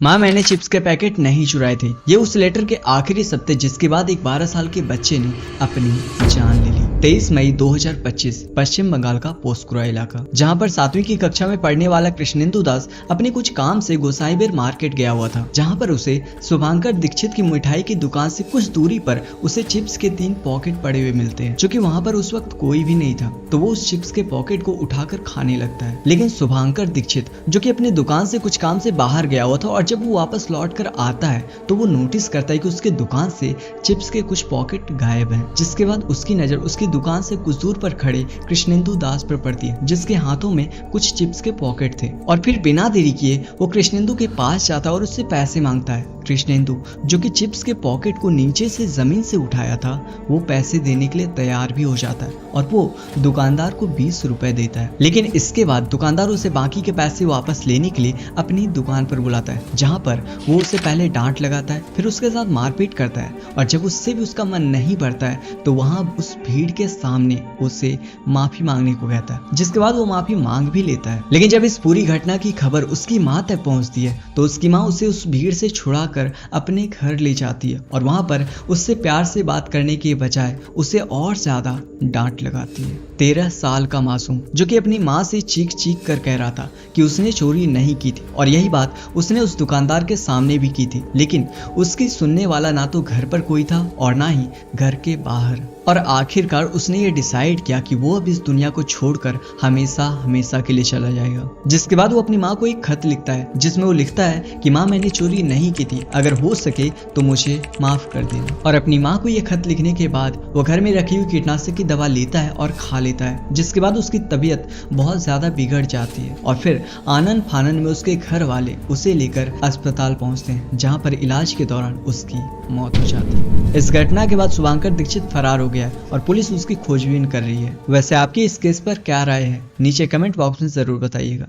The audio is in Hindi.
माँ मैंने चिप्स के पैकेट नहीं चुराए थे। ये उस लेटर के आखिरी सप्ते जिसके बाद एक 12 साल के बच्चे ने अपनी जान ले ली। 23 मई 2025 पश्चिम बंगाल का पोस्कुरा इलाका, जहाँ पर 7वीं की कक्षा में पढ़ने वाला कृष्णेंदु दास अपने कुछ काम से गोसाईबीर मार्केट गया हुआ था, जहाँ पर उसे शुभांकर दीक्षित की मिठाई की दुकान से कुछ दूरी पर उसे चिप्स के 3 पॉकेट पड़े हुए मिलते हैं। चूंकि वहाँ पर उस वक्त कोई भी नहीं था तो वो उस चिप्स के पॉकेट को उठाकर खाने लगता है। लेकिन शुभांकर दीक्षित जो कि अपनी दुकान से कुछ काम से बाहर गया हुआ था और जब वो वापस लौट कर आता है तो वो नोटिस करता है कि उसके दुकान से चिप्स के कुछ पॉकेट गायब हैं। जिसके बाद उसकी नजर उसकी दुकान से कुछ दूर पर खड़े कृष्णेंदु दास पर पड़ती है, जिसके हाथों में कुछ चिप्स के पॉकेट थे। और फिर बिना देरी किए वो कृष्णेंदु के पास जाता है और उससे पैसे मांगता है। कृष्णेंदु जो कि चिप्स के पॉकेट को नीचे से जमीन से उठाया था, वो पैसे देने के लिए तैयार भी हो जाता है और वो दुकानदार को 20 रुपए देता है। लेकिन इसके बाद दुकानदार उसे बाकी के पैसे वापस लेने के लिए अपनी दुकान पर बुलाता है, जहाँ पर वो उसे पहले डांट लगाता है, फिर उसके साथ मारपीट करता है और जब उससे भी उसका मन नहीं भरता है तो वहां उस भीड़ के सामने उसे माफी मांगने को कहता है, जिसके बाद वो माफी मांग भी लेता है। लेकिन जब इस पूरी घटना की खबर उसकी माँ तक पहुंचती है तो उसकी माँ उसे उस भीड़ से छुड़ाकर अपने घर ले जाती है और वहां पर उससे प्यार से बात करने के बजाय उसे और ज्यादा डांट लगाती है। 13 साल का मासूम जो कि अपनी माँ से चीख चीख कर कह रहा था कि उसने चोरी नहीं की थी और यही बात उसने उस दुकानदार के सामने भी की थी, लेकिन उसकी सुनने वाला ना तो घर पर कोई था और ना ही घर के बाहर। और आखिरकार उसने ये डिसाइड किया कि वो अब इस दुनिया को छोड़कर हमेशा हमेशा के लिए चला जाएगा। जिसके बाद वो अपनी माँ को एक खत लिखता है, जिसमें वो लिखता है कि माँ मैंने चोरी नहीं की थी, अगर हो सके तो मुझे माफ कर देना। और अपनी माँ को ये खत लिखने के बाद वो घर में रखी हुई कीटनाशक की दवा लेता है और खा लेता है, जिसके बाद उसकी तबीयत बहुत ज्यादा बिगड़ जाती है और फिर आनन फानन में उसके घर वाले उसे लेकर अस्पताल पहुंचते हैं, जहाँ पर इलाज के दौरान उसकी मौत हो जाती है। इस घटना के बाद शुभांकर दीक्षित फरार हो गया और पुलिस उसकी खोजबीन कर रही है। वैसे आपकी इस केस पर क्या राय है, नीचे कमेंट बॉक्स में जरूर बताइएगा।